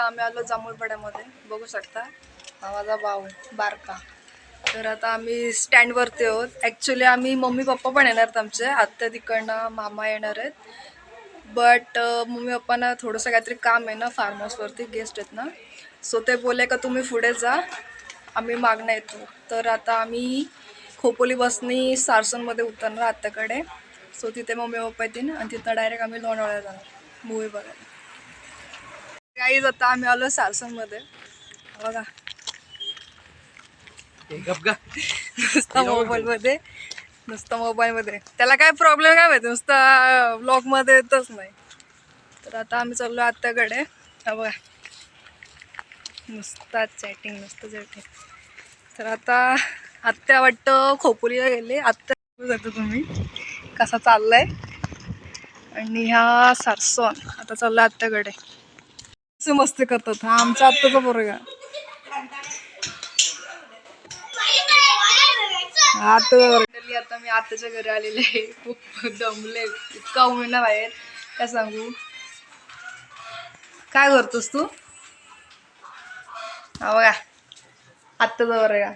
आम्ही आलो जांभूळपाड्यामध्ये, बघू शकता हा माझा भाऊ बारका. तर आता आम्ही स्टँडवरती आहोत. ॲक्च्युली आम्ही मम्मी पप्पा पण येणार आहेत आमचे, आत्या तिकडनं मामा येणार आहेत. बट मम्मी पप्पांना थोडंसं काहीतरी काम आहे ना फार्म हाऊसवरती, गेस्ट आहेत ना, सो ते बोलले का तुम्ही पुढे जा, आम्ही मागणं येतो. तर आता आम्ही खोपोली बसनी सारसनमध्ये उतरणार आत्याकडे. सो तिथे मम्मी पप्पा येतील आणि तिथं डायरेक्ट आम्ही लोणावळ्याला जाणार मूवी बघायला. गाईज आता आम्ही आलो सारसनमध्ये, बघा नुसतं मोबाईलमध्ये त्याला काय प्रॉब्लेम काय माहिती, नुसता ब्लॉगमध्ये येतच नाही. तर आता आम्ही चाललो आत्याकडे. बघा नुसतं चॅटिंग. तर आता आत्या वाटतं खोपोलीला गेले. आत्या जातो तुम्ही कसा चाललाय. आणि ह्या सारसोन आता चाललं आत्याकडे. मस्ती करतात हा आमच्या आत्याचा पोरगा. आता मी आत्याच्या घरी आलेले आहे. खूप दमले, इतका उमेना बाहेर काय सांगू. काय करतोस तू. हा बघा आत्याचा पोरगा.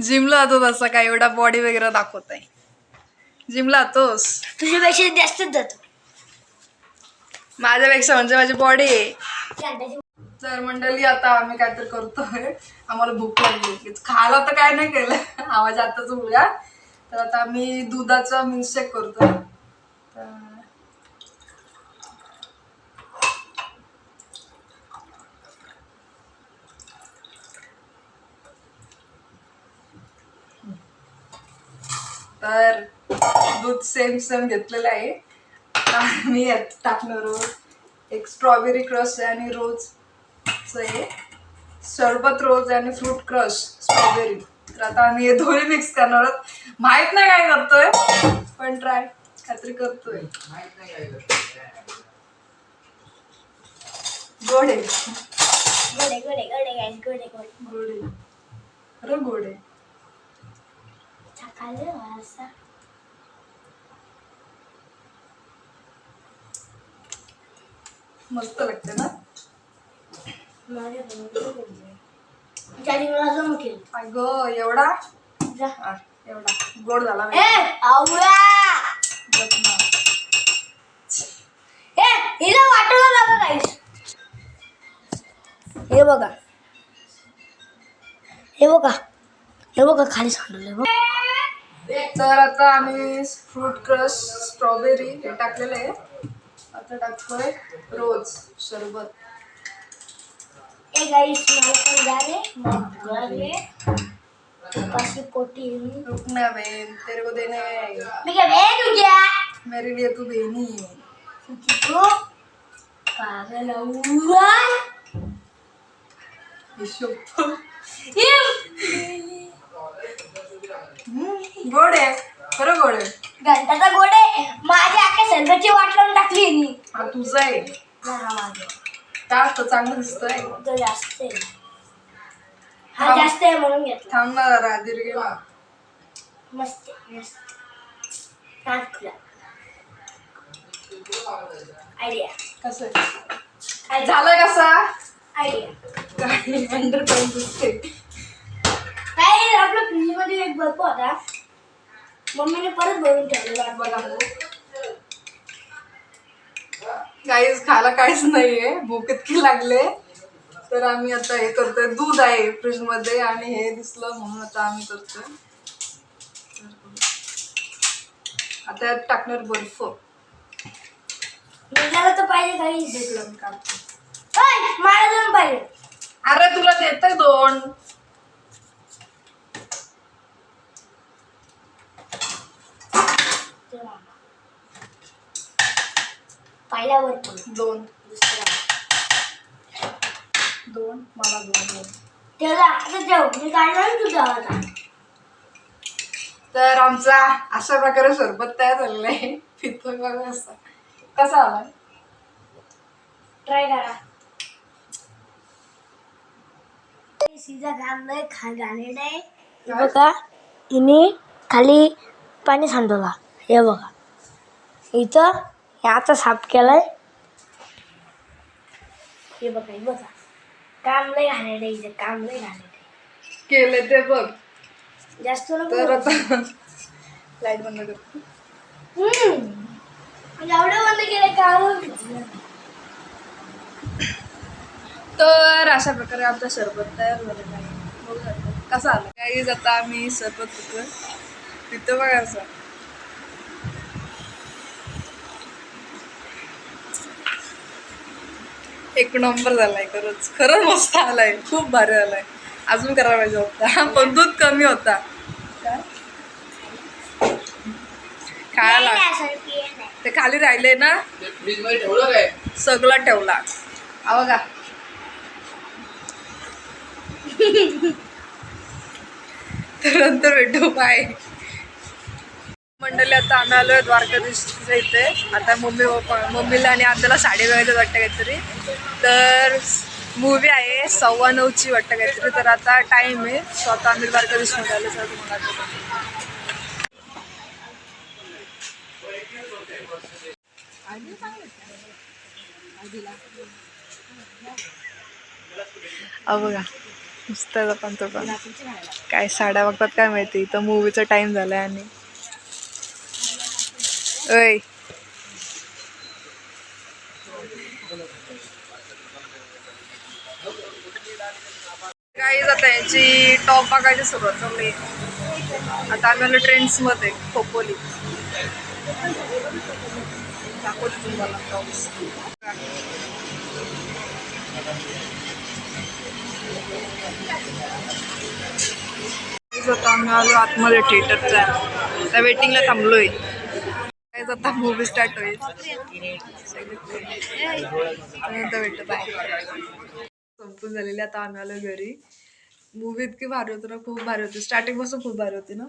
जिमला जातो तसा काय एवढा बॉडी वगैरे दाखवत आहे. जिमला जातोस. तुझ्यापेक्षा जास्तच जातो. माझ्यापेक्षा म्हणजे माझी बॉडी आहे. तर मंडळी आता आम्ही काहीतरी करतोय, आम्हाला भूक लागली. खायला तर काय नाही केलं आवाज आताच मुलगा. तर आता आम्ही दुधाचा मिल्कशेक करतोय. तर दूध सेम घेतलेलं आहे. मी यात टाकणार रोज एक स्ट्रॉबेरी क्रश आणि रोज आहे, सरबत रोज आणि फ्रूट क्रश स्ट्रॉबेरी. तर आता आम्ही हे दोन्ही मिक्स करणार आहोत. माहित नाही काय करतोय पण ट्राय काहीतरी करतोय. गोडे खरं गोडे. मस्त लागते ना. अगं एवढा एवढा गोड झाला. हे बघा खाली सांडलं. तर आता आम्ही फ्रूट क्रश स्ट्रॉबेरी हे टाकलेलं आहे. आता टाकतोय रोज सरबत. रुकना बहन, तेरे को देने मेरे लिए तू बहनी है. गोड आहे खरं गोड आहे. घंटाचा गोडे माझ्या आख्या सरबतची वाट लावून टाकली. हा तुझा आहे का. तर चांगलं दिसतोय. जास्त आहे. हा जास्त आहे म्हणून घेतला. थांब ना जरा दीर्घ. मस्त आयडिया. कसं झालं कसा आयडिया दिसते. काय आपल्या फ्रीज मध्ये एक बर्फ होता, मम्मीने परत भरून ठेवलेला. बघा काहीच खायला काहीच नाहीये, भूक इतकी लागले. तर आम्ही आता हे करतोय. दूध आहे फ्रीज मध्ये आणि हे दिसलं म्हणून आता आम्ही करतोय. आता यात टाकणार बर्फ. निघाला तर पाहिजे काही. देखलं मी काढतो. मला दोन पाहिजे. अरे तुला देतोय दोन. पहिल्यावर दोन दोन मला दोन. त्याला आता जाऊ मी काढला ना तुझा आवाज. तर आमचा अशा प्रकारे सरबत तयार झालेला आहे. पितो बघा असा कसा आला. ट्राय करा. सीधा घालणे नाही बघा. हिने खाली पाणी सांडवला. हे बघा इथं हे आता साफ केलाय. हे बघा काम लय घालायला इथे काम लय घालायला केले ते बघ. जास्त नको तर करू. आता लाईट बंद कर. एवढं बंद केलं काम. तर अशा प्रकारे आमचा सरबत तयार झालेला आहे. बघू शकता कसा आला. काही आता आम्ही सरबत पितोय. तिथं बघा असं. एक नंबर झालाय खरंच मस्त आलाय. खूप भारी आलाय. अजून करायला पाहिजे होता पण दूध कमी होता. खायला ते खाली राहिले ना फ्रीज मध्ये ठेवलं काय? सगळं ठेवला. हा बघा तर नंतर भेटू. बाय मंडळी. आता आम्ही आलोय द्वारकाधीशच्या इथे. आता मम्मीला आणि आत्याला साडी बघायचं वाटतं काहीतरी. तर मूवी आहे 9:15 वाटतं काहीतरी. तर आता टाइम आहे. स्वतः आम्ही द्वारकाधीशमध्ये आलो. तर तुम्हाला बघा नुसतं पण तो पण काय साड्या बघतात काय माहिती. तर मूवीचा टाइम झालाय आणि ओय काही जाता यांची टॉप बघायची सुरुवात झाली. आता आम्हाला ट्रेंड्स मध्ये खोपोली दाखवते तुम्हाला टॉप्स. आता आम्ही आलो आतमध्ये थिएटरच्या. त्या वेटिंगला थांबलोय. काय आता मूवी स्टार्ट होईल. भेटत बाय. संपून झालेली. आता आम्ही आलो घरी. मूवी इतकी भारी होती ना. खूप भारी होती. स्टार्टिंग पासून खूप भारी होती ना.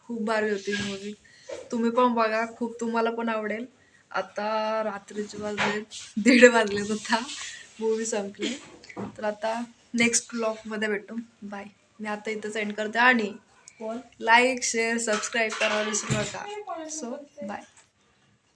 खूप भारी होती मूवी. तुम्ही पण बघा. खूप तुम्हाला पण आवडेल. आता रात्रीचे वाजले 1:30 वाजलेत. आता मूवी संपली. तर आता नेक्स्ट व्लॉगमध्ये भेटू. बाय. मी आता इथं एंड करते. आणि लाईक शेअर सबस्क्राईब करायला विसरू नका. So bye.